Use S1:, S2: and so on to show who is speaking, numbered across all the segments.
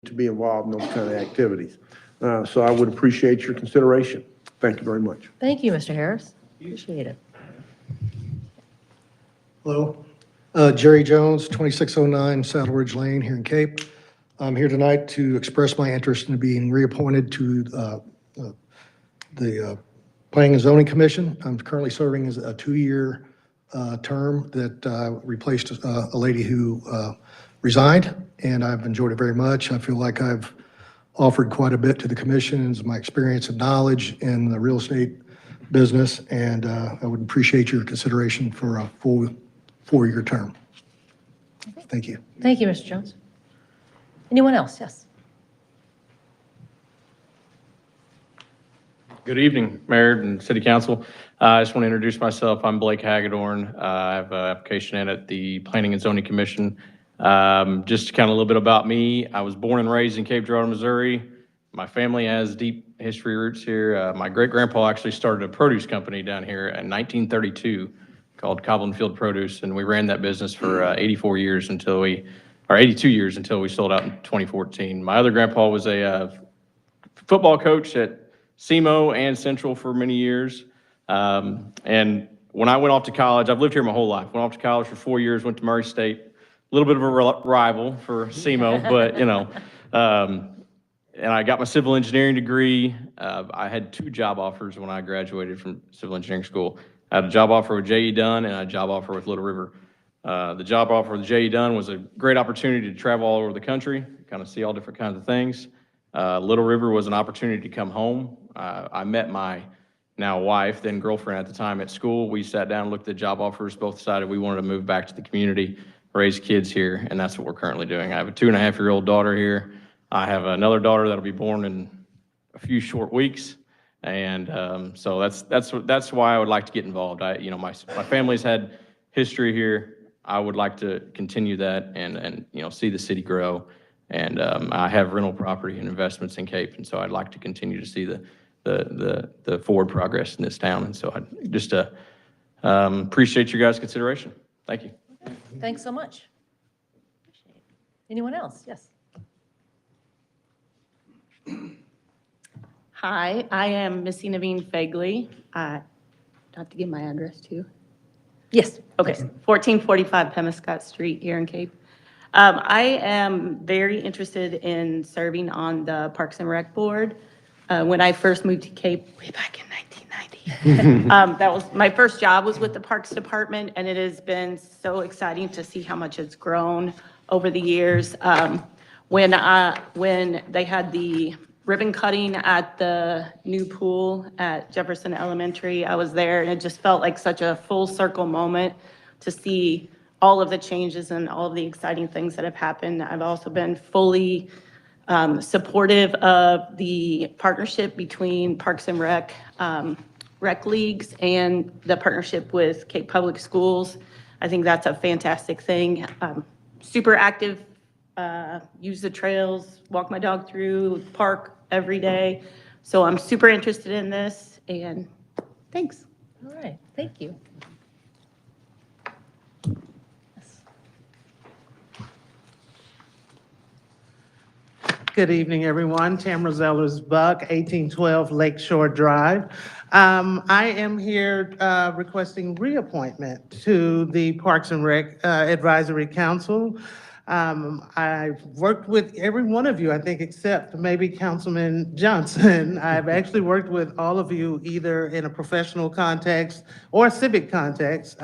S1: to be involved in those kind of activities. So I would appreciate your consideration. Thank you very much.
S2: Thank you, Mr. Harris. Appreciate it.
S3: Hello, Jerry Jones, 2609 Saddle Ridge Lane here in Cape. I'm here tonight to express my interest in being reappointed to the Planning and Zoning Commission. I'm currently serving as a 2-year term that replaced a lady who resigned, and I've enjoyed it very much. I feel like I've offered quite a bit to the commission as my experience and knowledge in the real estate business, and I would appreciate your consideration for a full 4-year term. Thank you.
S2: Thank you, Mr. Jones. Anyone else? Yes.
S4: Good evening, Mayor and City Council. I just want to introduce myself. I'm Blake Hagedorn. I have an application in at the Planning and Zoning Commission. Just kind of a little bit about me. I was born and raised in Cape Girardeau, Missouri. My family has deep history roots here. My great-grandpa actually started a produce company down here in 1932 called Cobblin Field Produce, and we ran that business for 82 years until we sold out in 2014. My other grandpa was a football coach at SEMO and Central for many years. And when I went off to college, I've lived here my whole life. Went off to college for 4 years, went to Murray State. A little bit of a rival for SEMO, but, you know. And I got my civil engineering degree. I had 2 job offers when I graduated from civil engineering school. I had a job offer with J.E. Dunn and a job offer with Little River. The job offer with J.E. Dunn was a great opportunity to travel all over the country, kind of see all different kinds of things. Little River was an opportunity to come home. I met my now wife, then girlfriend at the time at school. We sat down, looked at job offers, both decided we wanted to move back to the community, raise kids here, and that's what we're currently doing. I have a 2.5-year-old daughter here. I have another daughter that'll be born in a few short weeks. And so that's why I would like to get involved. My family's had history here. I would like to continue that and see the city grow. And I have rental property and investments in Cape, and so I'd like to continue to see the forward progress in this town. And so I just appreciate your guys' consideration. Thank you.
S2: Thanks so much. Anyone else? Yes.
S5: Hi, I am Missy Naveen Fegley. I have to give my address too.
S2: Yes.
S5: Okay, 1445 Pemiscot Street here in Cape. I am very interested in serving on the Parks and Rec Board. When I first moved to Cape way back in 1990, that was my first job was with the Parks Department, and it has been so exciting to see how much it's grown over the years. When they had the ribbon cutting at the new pool at Jefferson Elementary, I was there, and it just felt like such a full circle moment to see all of the changes and all of the exciting things that have happened. I've also been fully supportive of the partnership between Parks and Rec leagues and the partnership with Cape Public Schools. I think that's a fantastic thing. Super active, use the trails, walk my dog through, park every day. So I'm super interested in this, and thanks.
S2: All right. Thank you. Yes.
S6: Good evening, everyone. Tamara Zellers Buck, 1812 Lakeshore Drive. I am here requesting reappointment to the Parks and Rec Advisory Council. I've worked with every one of you, I think, except maybe Councilman Johnson. I've actually worked with all of you either in a professional context or a civic context.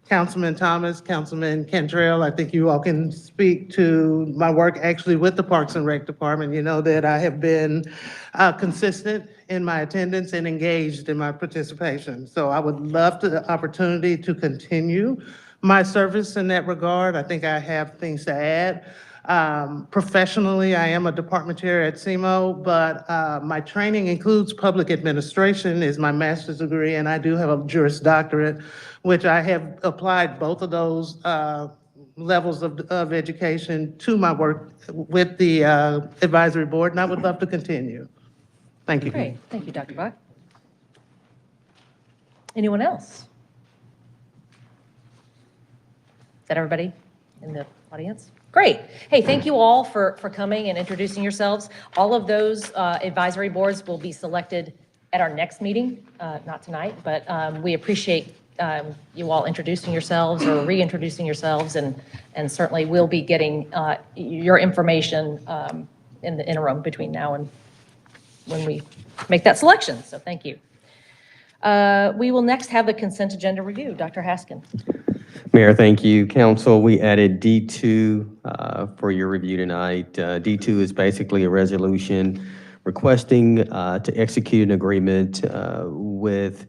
S6: Councilman Thomas, Councilman Cantrell, I think you all can speak to my work actually with the Parks and Rec Department. You know that I have been consistent in my attendance and engaged in my participation. So I would love the opportunity to continue my service in that regard. I think I have things to add. Professionally, I am a department chair at SEMO, but my training includes public administration is my master's degree, and I do have a Juris Doctorate, which I have applied both of those levels of education to my work with the advisory board, and I would love to continue. Thank you.
S2: Great. Thank you, Dr. Buck. Anyone else? Is that everybody in the audience? Great. Hey, thank you all for coming and introducing yourselves. All of those advisory boards will be selected at our next meeting, not tonight, but we appreciate you all introducing yourselves or reintroducing yourselves, and certainly we'll be getting your information in the interim between now and when we make that selection, so thank you. We will next have the consent agenda review. Dr. Haskin.
S7: Mayor, thank you. Council, we added D2 for your review tonight. D2 is basically a resolution requesting to execute an agreement with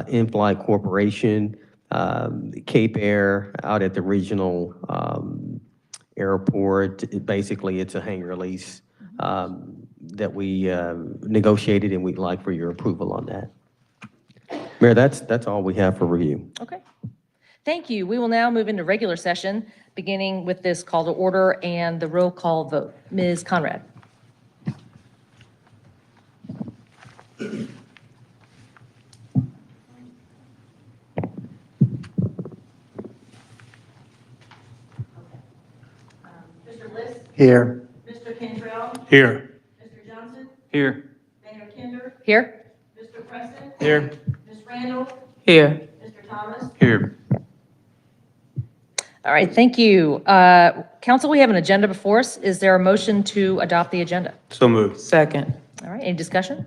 S7: In-Flight Corporation, Cape Air, out at the regional airport. Basically, it's a hangar lease that we negotiated, and we'd like for your approval on that. Mayor, that's all we have for review.
S2: Okay. Thank you. We will now move into regular session, beginning with this call to order and the roll call vote. Ms. Conrad. Mr. List,
S1: Here.
S2: Mr. Cantrell,
S1: Here.
S2: Mr. Johnson,
S4: Here.
S2: Mayor Kinder. Here. Mr. Preston,
S4: Here.
S2: Ms. Randall,
S6: Here.
S2: Mr. Thomas.
S4: Here.
S2: All right, thank you. Council, we have an agenda before us. Is there a motion to adopt the agenda?
S4: So moved.
S6: Second.
S2: All right, any discussion?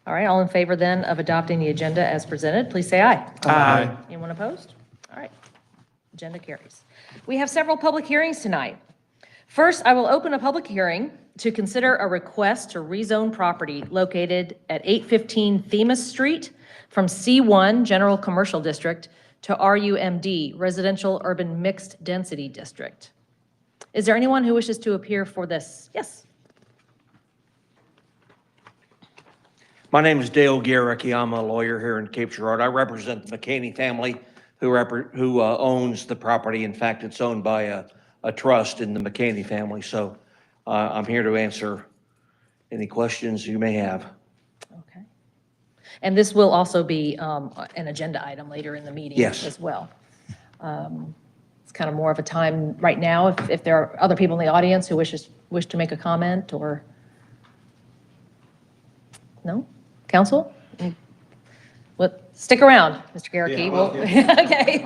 S2: All right, all in favor then of adopting the agenda as presented, please say aye.
S4: Aye.
S2: Anyone opposed? All right, agenda carries. We have several public hearings tonight. First, I will open a public hearing to consider a request to rezone property located at 815 Themis Street from C1 General Commercial District to RUMD Residential Urban Mixed Density District. Is there anyone who wishes to appear for this? Yes.
S8: My name is Dale Garricky. I'm a lawyer here in Cape Girardeau. I represent the McCaney family who owns the property. In fact, it's owned by a trust in the McCaney family. So I'm here to answer any questions you may have.
S2: Okay. And this will also be an agenda item later in the meeting
S8: Yes.
S2: as well. It's kind of more of a time right now, if there are other people in the audience who wish to make a comment or, no? Council? Well, stick around, Mr. Garricky. Okay.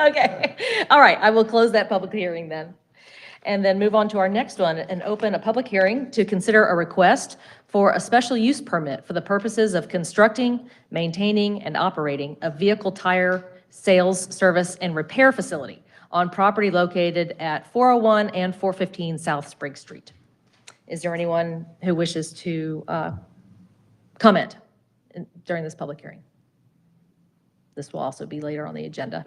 S2: Okay. All right, I will close that public hearing then. And then move on to our next one and open a public hearing to consider a request for a special use permit for the purposes of constructing, maintaining, and operating a vehicle tire sales, service, and repair facility on property located at 401 and 415 South Sprague Street. Is there anyone who wishes to comment during this public hearing? This will also be later on the agenda.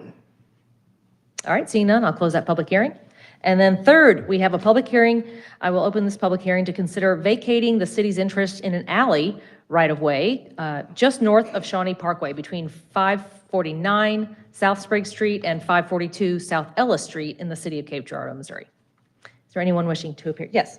S2: All right, seeing none, I'll close that public hearing. And then third, we have a public hearing. I will open this public hearing to consider vacating the city's interest in an alley right-of-way just north of Shawnee Parkway between 549 South Sprague Street and 542 South Ellis Street in the city of Cape Girardeau, Missouri. Is there anyone wishing to appear? Yes.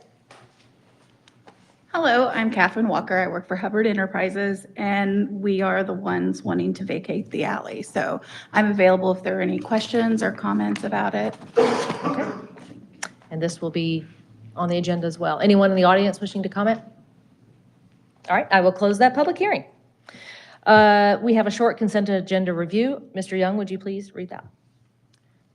S9: Hello, I'm Catherine Walker. I work for Hubbard Enterprises, and we are the ones wanting to vacate the alley. So I'm available if there are any questions or comments about it.
S2: Okay. And this will be on the agenda as well. Anyone in the audience wishing to comment? All right, I will close that public hearing. We have a short consent agenda review. Mr. Young, would you please read that?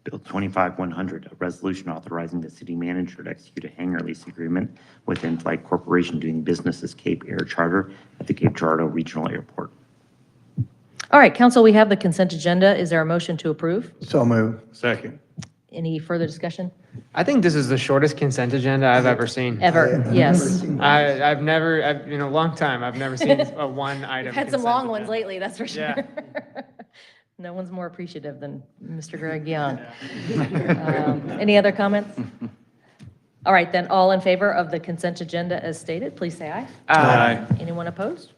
S10: Bill 25-100, a resolution authorizing the city manager to execute a hangar lease agreement with In-Flight Corporation doing business as Cape Air Charter at the Cape Girardeau Regional Airport.
S2: All right, council, we have the consent agenda. Is there a motion to approve?
S1: So move.
S4: Second.
S2: Any further discussion?
S11: I think this is the shortest consent agenda I've ever seen.
S2: Ever? Yes.
S11: I've never, in a long time, I've never seen a one item.
S2: Had some
S11: consent
S2: long ones
S11: agenda.
S2: lately, that's for sure.
S11: Yeah.
S2: No one's more appreciative than Mr. Greg Young. Any other comments? All right, then, all in favor of the consent agenda as stated, please say aye.
S4: Aye.
S2: Anyone opposed?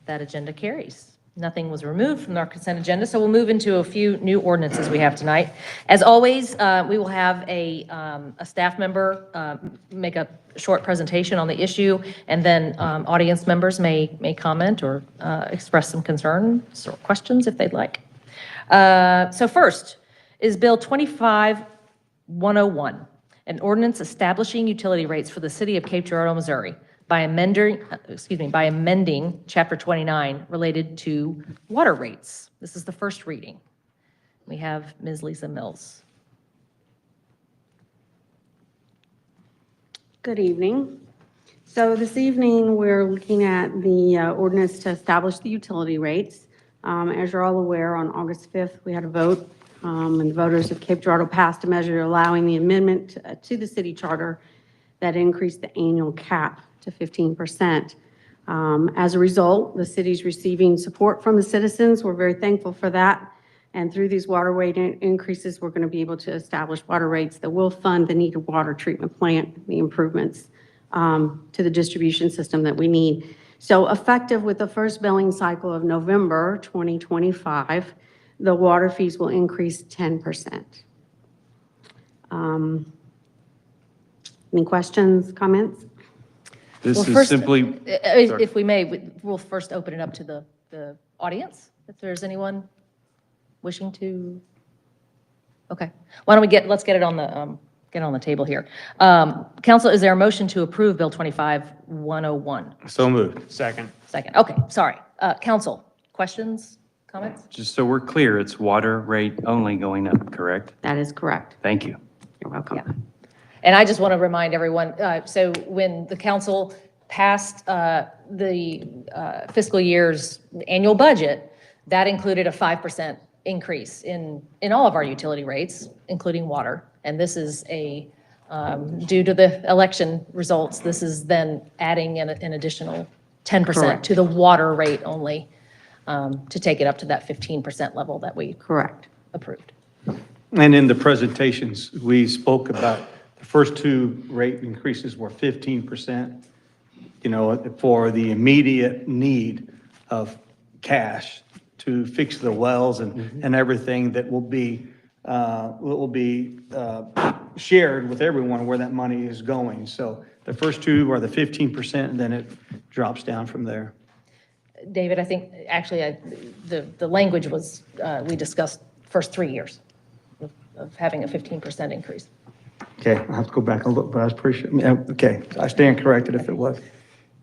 S2: That agenda carries. Nothing was removed from our consent agenda, so we'll move into a few new ordinances we have tonight. As always, we will have a staff member make a short presentation on the issue, and then audience members may comment or express some concerns or questions if they'd like. So first is Bill 25-101. an ordinance establishing utility rates for the city of Cape Girardeau, Missouri by amending Chapter 29 related to water rates. This is the first reading. We have Ms. Lisa Mills.
S12: Good evening. So this evening, we're looking at the ordinance to establish the utility rates. As you're all aware, on August 5th, we had a vote, and the voters of Cape Girardeau passed a measure allowing the amendment to the city charter that increased the annual cap to 15%. As a result, the city's receiving support from the citizens. We're very thankful for that. And through these water rate increases, we're going to be able to establish water rates that will fund the needed water treatment plant, the improvements to the distribution system that we need. So effective with the first billing cycle of November 2025, the water fees will increase 10%. Any questions, comments?
S2: Well,
S13: This is
S2: first,
S13: simply,
S2: if we may, we'll first open it up to the audience, if there's anyone wishing to, okay. Why don't we let's get it on the table here. Council, is there a motion to approve Bill 25-101?
S13: so moved.
S11: Second.
S2: Second, okay, sorry. Council, questions, comments?
S13: Just so we're clear, it's water rate only going up, correct?
S12: That is correct.
S13: Thank you.
S12: You're welcome.
S2: Yeah. And I just want to remind everyone, so when the council passed the fiscal year's annual budget, that included a 5% increase in all of our utility rates, including water. And this is due to the election results, this is then adding an additional 10%
S12: Correct.
S2: to the water rate only, to take it up to that 15% level that we
S12: Correct.
S2: approved.
S14: And in the presentations, we spoke about the first two rate increases were 15%, for the immediate need of cash to fix the wells and everything that will be shared with everyone where that money is going. So the first two are the 15%, and then it drops down from there.
S2: David, I think, actually, the language was, we discussed first 3 years of having a 15% increase.
S14: Okay, I'll have to go back and look, but I was pretty sure, okay, I stand corrected if it was.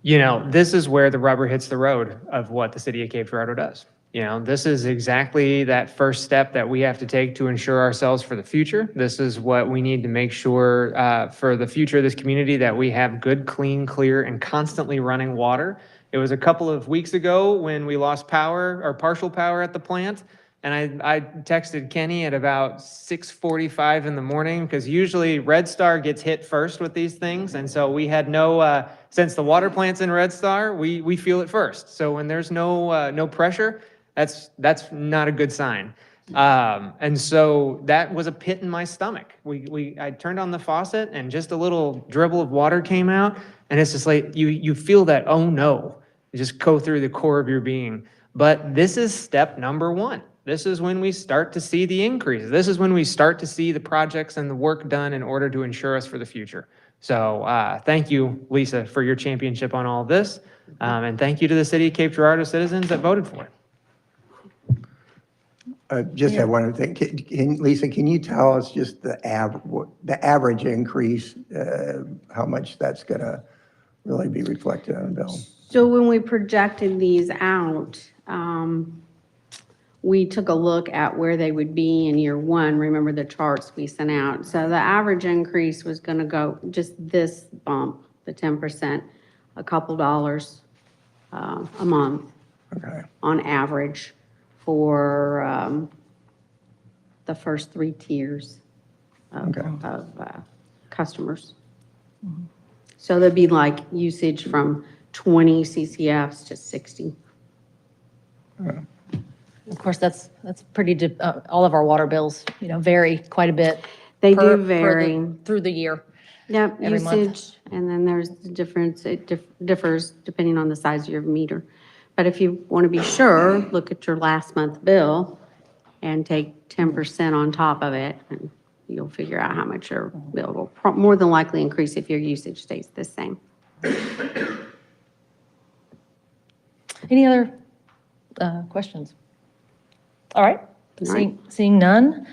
S11: This is where the rubber hits the road of what the city of Cape Girardeau does. This is exactly that first step that we have to take to ensure ourselves for the future. This is what we need to make sure for the future of this community, that we have good, clean, clear, and constantly running water. It was a couple of weeks ago when we lost power or partial power at the plant. And I texted Kenny at about 6:45 in the morning, because usually Red Star gets hit first with these things. And so we had no, since the water plant's in Red Star, we feel it first. So when there's no pressure, that's not a good sign. And so that was a pit in my stomach. I turned on the faucet and just a little dribble of water came out, and it's just like, you feel that, oh no, you just go through the core of your being. But this is step number one. This is when we start to see the increase. This is when we start to see the projects and the work done in order to ensure us for the future. So thank you, Lisa, for your championship on all of this. And thank you to the city of Cape Girardeau citizens that voted for it.
S15: Just have one other thing. Lisa, can you tell us just the average increase, how much that's going to really be reflected on the bill?
S12: So when we projected these out, we took a look at where they would be in year one. Remember the charts we sent out? So the average increase was going to go just this bump, the 10%, a couple dollars a month on average for the first 3 tiers of customers. So there'd be like usage from 20 CCFs to 60.
S2: Of course, that's pretty, all of our water bills, vary quite a bit.
S12: They do vary.
S2: Through the year.
S12: Yep,
S2: every month.
S12: usage, and then there's the difference, it differs depending on the size of your meter. But if you want to be sure, look at your last month bill and take 10% on top of it, and you'll figure out how much your bill will more than likely increase if your usage stays the same.
S2: Any other questions? All right, Seeing none,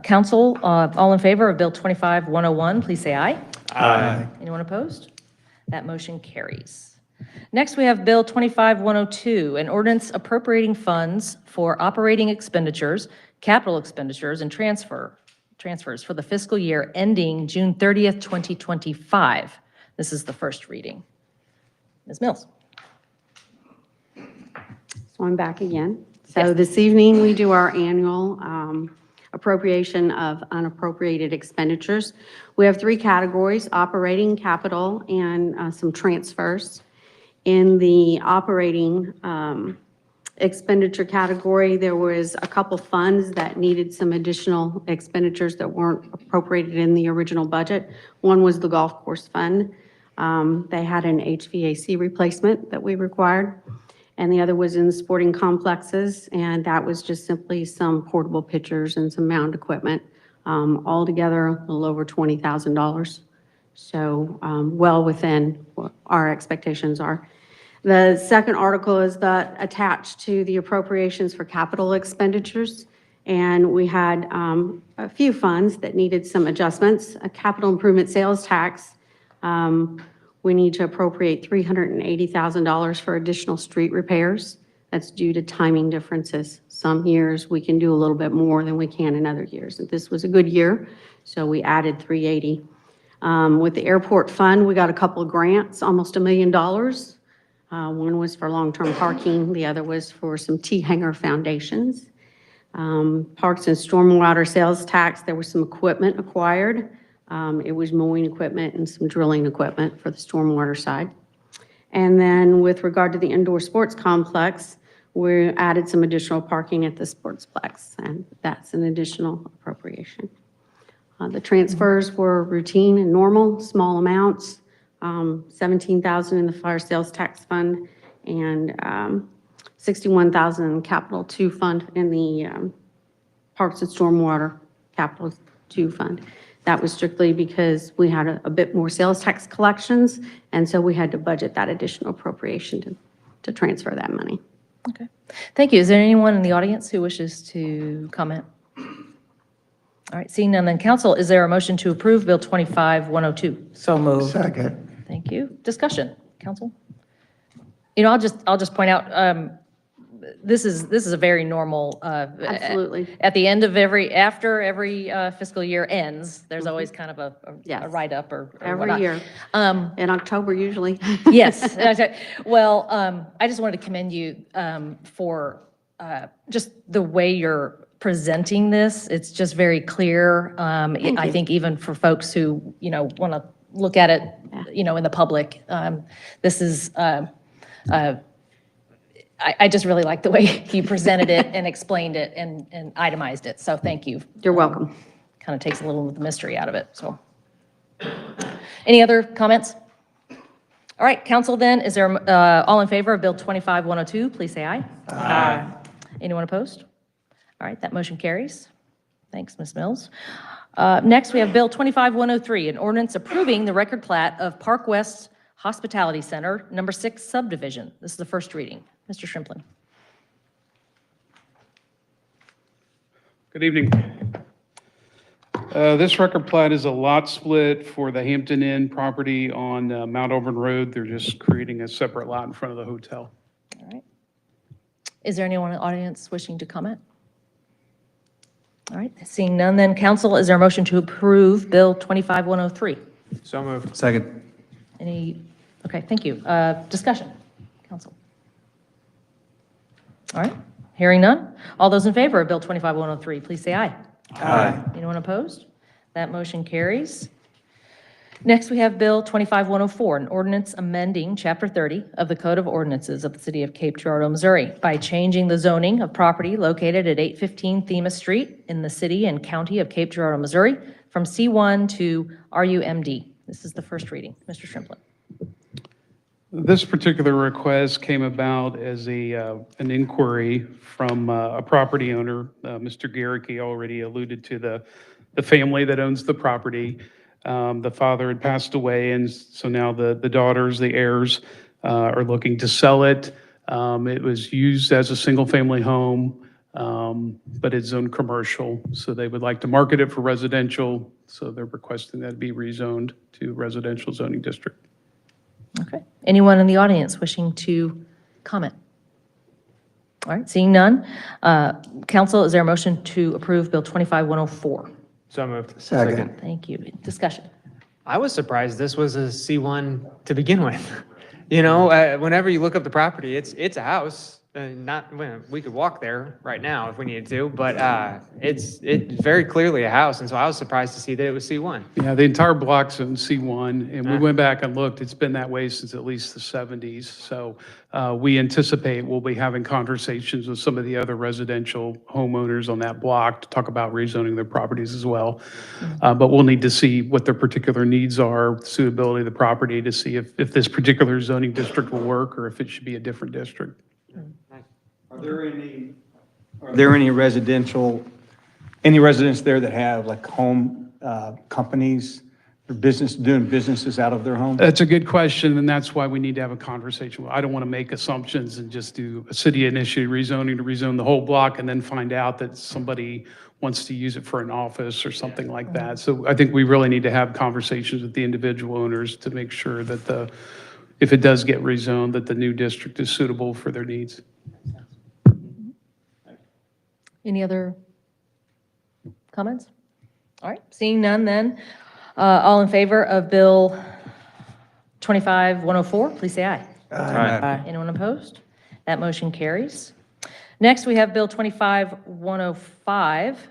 S2: council, all in favor of Bill 25-101, please say aye.
S13: Aye.
S2: Anyone opposed? That motion carries. Next, we have Bill 25-102, an ordinance appropriating funds for operating expenditures, capital expenditures, and transfers for the fiscal year ending June 30th, 2025. This is the first reading. Ms. Mills?
S12: So I'm back again. So this evening, we do our annual appropriation of unappropriated expenditures. We have three categories: operating, capital, and some transfers. In the operating expenditure category, there was a couple funds that needed some additional expenditures that weren't appropriated in the original budget. One was the golf course fund. They had an HVAC replacement that we required. And the other was in the sporting complexes, and that was just simply some portable pitchers and some mound equipment. Altogether, a little over $20,000. So well within what our expectations are. The second article is attached to the appropriations for capital expenditures. And we had a few funds that needed some adjustments. A capital improvement sales tax. We need to appropriate $380,000 for additional street repairs. That's due to timing differences. Some years we can do a little bit more than we can in other years. This was a good year, so we added $380,000. With the airport fund, we got a couple of grants, almost $1 million. One was for long-term parking, the other was for some T-hanger foundations. Parks and stormwater sales tax, there was some equipment acquired. It was mowing equipment and some drilling equipment for the stormwater side. And then with regard to the indoor sports complex, we added some additional parking at the sportsplex, and that's an additional appropriation. The transfers were routine and normal, small amounts, $17,000 in the fire sales tax fund and $61,000 in the Capital 2 fund in the Parks and Stormwater Capital 2 fund. That was strictly because we had a bit more sales tax collections, and so we had to budget that additional appropriation to transfer that money.
S2: Okay. Thank you. Is there anyone in the audience who wishes to comment? All right, seeing none, then council, is there a motion to approve Bill 25-102?
S15: So moved. Second.
S2: Thank you. Discussion, council? You know, I'll just point out, this is a very normal.
S12: Absolutely.
S2: At the end of after every fiscal year ends, there's always kind of a
S12: Yes.
S2: write-up or
S12: Every
S2: whatnot.
S12: year. In October usually.
S2: Yes. Well, I just wanted to commend you for just the way you're presenting this. It's just very clear. I think even for folks who, want to look at it, in the public, this is, I just really like the way you presented it and explained it and itemized it. So thank you.
S12: You're welcome.
S2: Kind of takes a little of the mystery out of it, so. Any other comments? All right, council then, is there, all in favor of Bill 25-102, please say aye. Aye. Anyone opposed? All right, that motion carries. Thanks, Ms. Mills. Next, we have Bill 25-103, an ordinance approving the record plat of Park West Hospitality Center, number 6 subdivision. This is the first reading. Mr. Shrimplin.
S16: Good evening. This record plat is a lot split for the Hampton Inn property on Mount Auburn Road. They're just creating a separate lot in front of the hotel.
S2: All right. Is there anyone in the audience wishing to comment? All right, seeing none, then council, is there a motion to approve Bill 25-103?
S13: So moved. Second.
S2: Okay, thank you. Discussion, council. All right, hearing none. All those in favor of Bill 25-103, please say aye.
S13: Aye.
S2: Anyone opposed? That motion carries. Next, we have Bill 25-104, an ordinance amending Chapter 30 of the Code of Ordinances of the City of Cape Girardeau, Missouri by changing the zoning of property located at 815 Themis Street in the city and county of Cape Girardeau, Missouri from C1 to RUMD. This is the first reading. Mr. Shrimplin.
S16: This particular request came about as an inquiry from a property owner. Mr. Garricky already alluded to the family that owns the property. The father had passed away, and so now the daughters, the heirs, are looking to sell it. It was used as a single-family home. but it's zoned commercial, so they would like to market it for residential, so they're requesting that it be rezoned to residential zoning district.
S2: Okay. Anyone in the audience wishing to comment? All right, seeing none. Council, is there a motion to approve Bill 25104?
S11: So moved.
S15: Second.
S2: Thank you. Discussion.
S11: I was surprised this was a C1 to begin with. You know, whenever you look up the property, it's a house. Not, well, we could walk there right now if we needed to, but it's very clearly a house, and so I was surprised to see that it was C1.
S16: Yeah, the entire block's in C1, and we went back and looked. It's been that way since at least the 70s. So we anticipate we'll be having conversations with some of the other residential homeowners on that block to talk about rezoning their properties as well. But we'll need to see what their particular needs are, suitability of the property, to see if this particular zoning district will work or if it should be a different district.
S14: Are there any residential, any residents there that have like home companies or doing businesses out of their home?
S16: That's a good question, and that's why we need to have a conversation. I don't want to make assumptions and just do a city-initiated rezoning to rezone the whole block and then find out that somebody wants to use it for an office or something like that. So I think we really need to have conversations with the individual owners to make sure that if it does get rezoned, that the new district is suitable for their needs.
S2: Any other comments? All right, seeing none then. All in favor of Bill 25104, please say aye.
S13: Aye.
S2: Anyone opposed? That motion carries. Next, we have Bill 25105,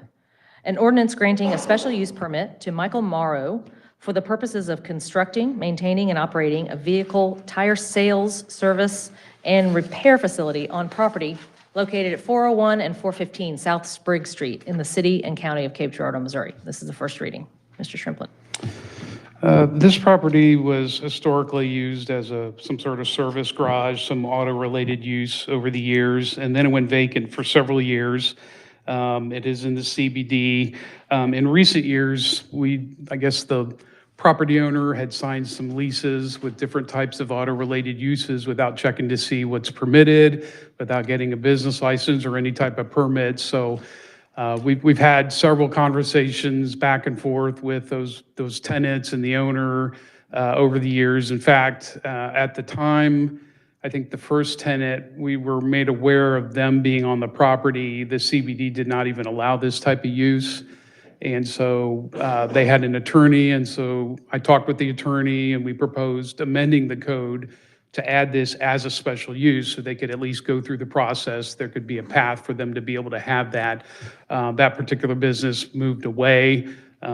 S2: an ordinance granting a special use permit to Michael Morrow for the purposes of constructing, maintaining, and operating a vehicle tire sales, service, and repair facility on property located at 401 and 415 South Sprigg Street in the city and county of Cape Girardeau, Missouri. This is the first reading. Mr. Shrimplin.
S16: This property was historically used as some sort of service garage, some auto-related use over the years, and then it went vacant for several years. It is in the CBD. In recent years, I guess the property owner had signed some leases with different types of auto-related uses without checking to see what's permitted, without getting a business license or any type of permit. So we've had several conversations back and forth with those tenants and the owner over the years. In fact, at the time, I think the first tenant, we were made aware of them being on the property. The CBD did not even allow this type of use. And so they had an attorney, and so I talked with the attorney, and we proposed amending the code to add this as a special use so they could at least go through the process. There could be a path for them to be able to have that particular business moved away.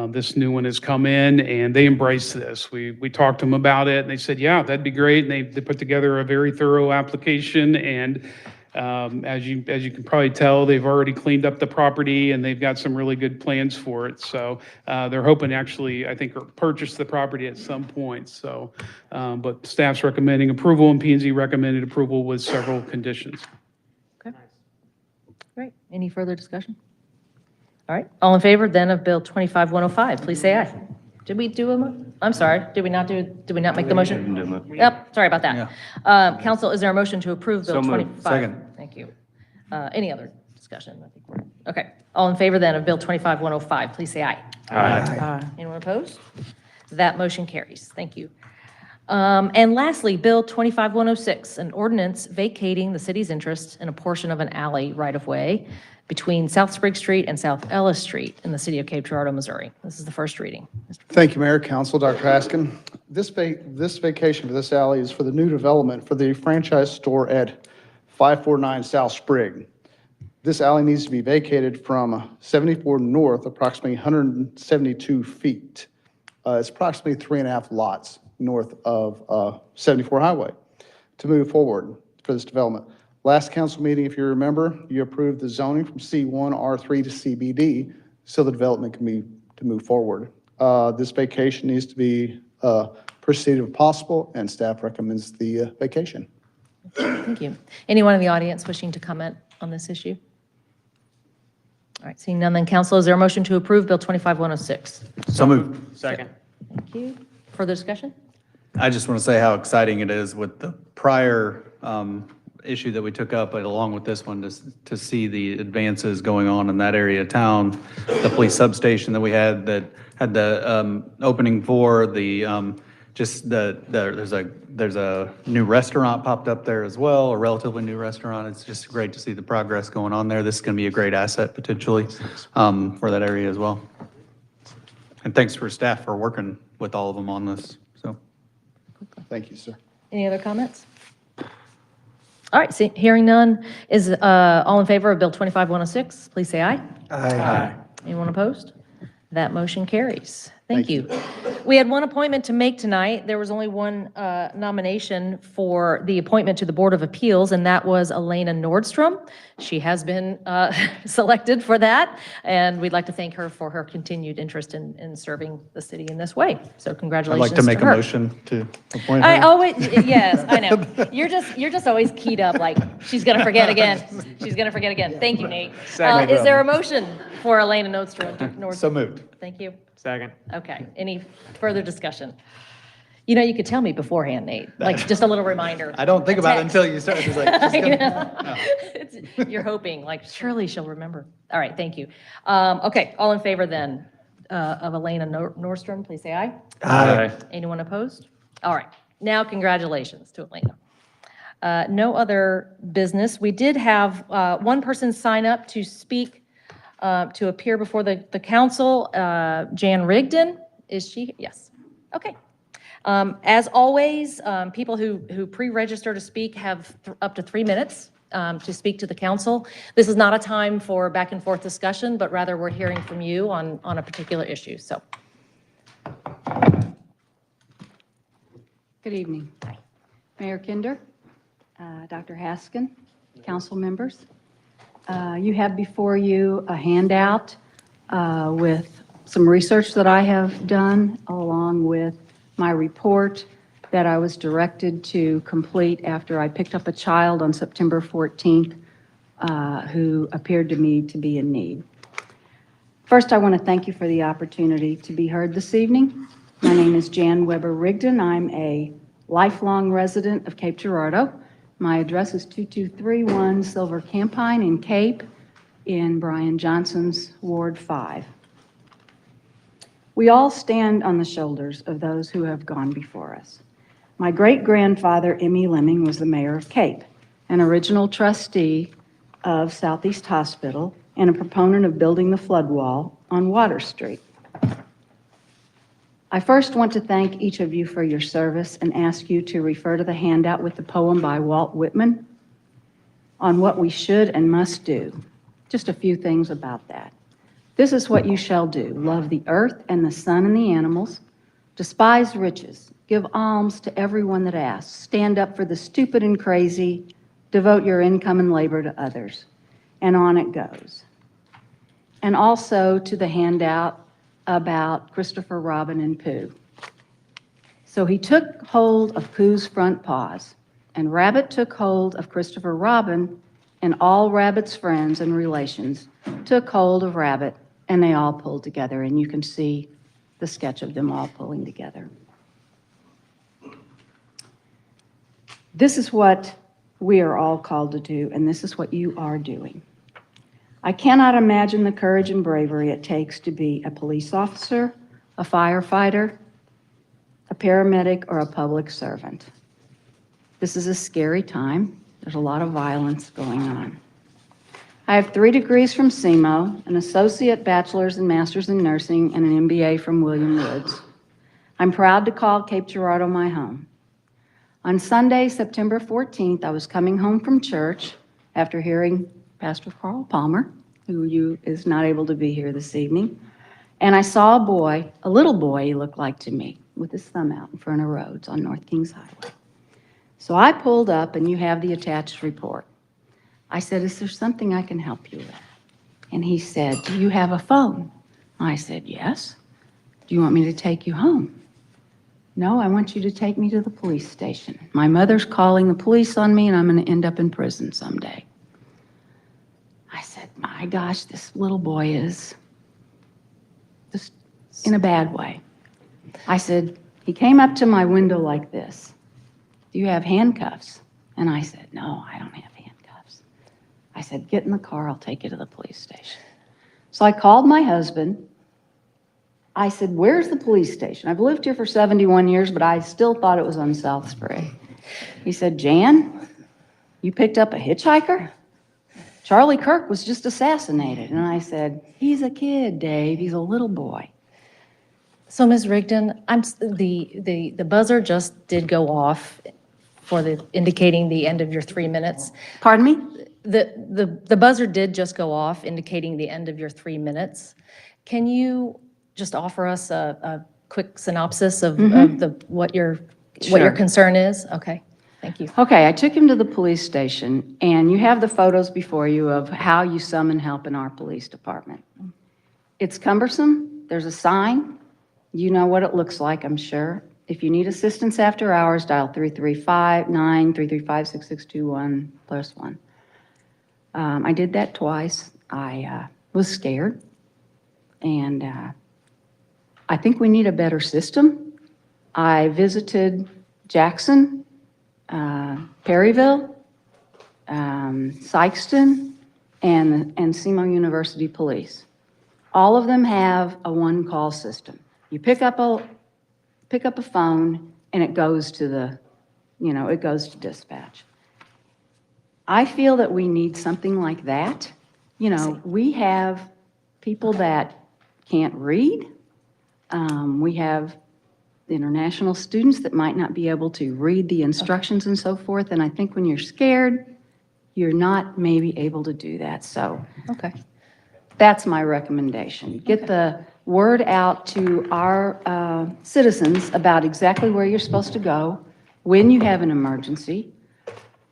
S16: This new one has come in, and they embraced this. We talked to them about it, and they said, yeah, that'd be great. And they put together a very thorough application, and as you can probably tell, they've already cleaned up the property and they've got some really good plans for it. So they're hoping actually, I think, purchase the property at some point. So, but staff's recommending approval and P&Z recommended approval with several conditions.
S2: Okay. Great. Any further discussion? All right. All in favor then of Bill 25105, please say aye. Did we do I'm sorry, did we not make the motion? Yep, sorry about that. Council, is there a motion to approve Bill
S13: So moved.
S2: 25?
S13: Second.
S2: Thank you. Any other discussion? I think okay. All in favor then of Bill 25105, please say aye.
S13: Aye.
S2: Anyone opposed? That motion carries. Thank you. And lastly, Bill 25106, an ordinance vacating the city's interest in a portion of an alley right-of-way between South Sprigg Street and South Ellis Street in the city of Cape Girardeau, Missouri. This is the first reading.
S17: Thank you, Mayor, Council, Dr. Haskin. This vacation for this alley is for the new development for the franchise store at 549 South Sprigg. This alley needs to be vacated from 74 North, approximately 172 feet. It's approximately 3.5 lots north of 74 Highway to move forward for this development. Last council meeting, if you remember, you approved the zoning from C1, R3 to CBD so the development can move forward. This vacation needs to be proceeded if possible, and staff recommends the vacation.
S2: Thank you. Anyone in the audience wishing to comment on this issue? All right, seeing none, then council, is there a motion to approve Bill 25106?
S13: So moved.
S11: Second.
S2: Thank you. Further discussion?
S13: I just want to say how exciting it is with the prior
S18: issue that we took up, but along with this one, to see the advances going on in that area of town, the police substation that we had that had the opening for the, there's a new restaurant popped up there as well, a relatively new restaurant. It's just great to see the progress going on there. This is going to be a great asset potentially for that area as well. And thanks for staff for working with all of them on this, so.
S17: Thank you, sir.
S2: Any other comments? All right, hearing none, is all in favor of Bill 25-106, please say aye.
S15: Aye.
S2: Anyone opposed? That motion carries. Thank you. We had one appointment to make tonight. There was only one nomination for the appointment to the Board of Appeals, and that was Elena Nordstrom. She has been selected for that, and we'd like to thank her for her continued interest in serving the city in this way. So
S18: I'd
S2: congratulations
S18: like to make a
S2: her.
S18: motion to appoint her.
S2: I always, yes, I know. You're just always keyed up, like, she's gonna forget again. She's gonna forget again. Thank you, Nate. Is there a motion for Elena Nordstrom?
S18: So moved.
S2: Thank you.
S11: Second.
S2: Okay, any further discussion? You know, you could tell me beforehand, Nate, like just a little reminder.
S18: I don't think
S2: a
S18: about it
S2: text.
S18: until you start, just like, just
S2: I
S18: gonna-
S2: know. You're hoping, like, surely she'll remember. All right, thank you. Okay, all in favor then of Elena Nordstrom, please say aye.
S18: Aye.
S2: Anyone opposed? All right, now congratulations to Elena. No other business. We did have one person sign up to speak, to appear before the council, Jan Rigdon. Is she? Yes. Okay. As always, people who pre-register to speak have up to 3 minutes to speak to the council. This is not a time for back and forth discussion, but rather we're hearing from you on a particular issue. So,
S12: Good evening. Mayor Kinder, Dr. Haskin, council members. You have before you a handout with some research that I have done, along with my report that I was directed to complete after I picked up a child on September 14th who appeared to me to be in need. First, I want to thank you for the opportunity to be heard this evening. My name is Jan Weber Rigdon. I'm a lifelong resident of Cape Girardeau. My address is 2231 Silver Campine in Cape in Brian Johnson's Ward 5. We all stand on the shoulders of those who have gone before us. My great-grandfather, Emmy Lemming, was the mayor of Cape, an original trustee of Southeast Hospital, and a proponent of building the flood wall on Water Street. I first want to thank each of you for your service and ask you to refer to the handout with the poem by Walt Whitman on what we should and must do. Just a few things about that. This is what you shall do. Love the earth and the sun and the animals. Despise riches. Give alms to everyone that asks. Stand up for the stupid and crazy. Devote your income and labor to others. And on it goes. And also to the handout about Christopher Robin and Pooh. So he took hold of Pooh's front paws, and Rabbit took hold of Christopher Robin, and all Rabbit's friends and relations took hold of Rabbit, and they all pulled together, and you can see the sketch of them all pulling together. This is what we are all called to do, and this is what you are doing. I cannot imagine the courage and bravery it takes to be a police officer, a firefighter, a paramedic, or a public servant. This is a scary time. There's a lot of violence going on. I have 3 degrees from SEMO, an associate bachelor's and master's in nursing, and an MBA from William Woods. I'm proud to call Cape Girardeau my home. On Sunday, September 14th, I was coming home from church after hearing Pastor Carl Palmer, who is not able to be here this evening, and I saw a boy, a little boy he looked like to me, with his thumb out in front of Rhodes on North Kings Highway. So I pulled up, and you have the attached report. I said, is there something I can help you with? And he said, do you have a phone? I said, yes. Do you want me to take you home? No, I want you to take me to the police station. My mother's calling the police on me, and I'm going to end up in prison someday. I said, my gosh, this little boy is just in a bad way. I said, he came up to my window like this. Do you have handcuffs?
S9: And I said, no, I don't have handcuffs. I said, get in the car, I'll take you to the police station. So I called my husband. I said, where's the police station? I've lived here for 71 years, but I still thought it was on South Sprague. He said, Jan, you picked up a hitchhiker? Charlie Kirk was just assassinated. And I said, he's a kid, Dave, he's a little boy.
S2: So Ms. Rigdon, the buzzer just did go off for indicating the end of your 3 minutes.
S9: Pardon me?
S2: The buzzer did just go off indicating the end of your 3 minutes. Can you just offer us a quick synopsis of what your
S9: Sure.
S2: concern is? Okay, thank you.
S9: Okay, I took him to the police station, and you have the photos before you of how you summon help in our police department. It's cumbersome. There's a sign. You know what it looks like, I'm sure. If you need assistance after hours, dial 335-933-56621 +1. I did that twice. I was scared, and I think we need a better system. I visited Jackson, Perryville, Sykeston, and SEMO University Police. All of them have a one-call system. You pick up a phone, and it goes to it goes to dispatch. I feel that we need something like that. We have people that can't read. We have international students that might not be able to read the instructions and so forth. And I think when you're scared, you're not maybe able to do that. So
S2: Okay.
S9: that's my recommendation. Get the word out to our citizens about exactly where you're supposed to go when you have an emergency.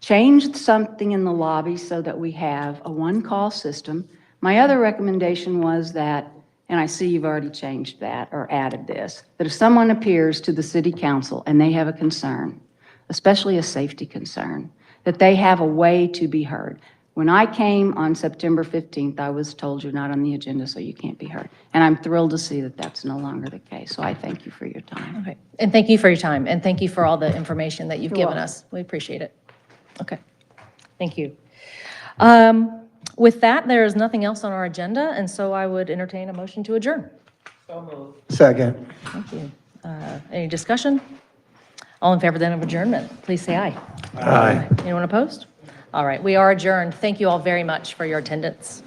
S9: Change something in the lobby so that we have a one-call system. My other recommendation was that, and I see you've already changed that or added this, that if someone appears to the city council and they have a concern, especially a safety concern, that they have a way to be heard. When I came on September 15th, I was told you're not on the agenda, so you can't be heard. And I'm thrilled to see that that's no longer the case. So I thank you for your time.
S2: Okay, and thank you for your time, and thank you for all the information that you've
S9: You're
S2: given
S9: welcome.
S2: us. We appreciate it. Okay, thank you. With that, there is nothing else on our agenda, and so I would entertain a motion to adjourn.
S15: Second.
S2: Thank you. Any discussion? All in favor then of adjournment, please say aye.
S15: Aye.
S2: Anyone opposed? All right, we are adjourned. Thank you all very much for your attendance.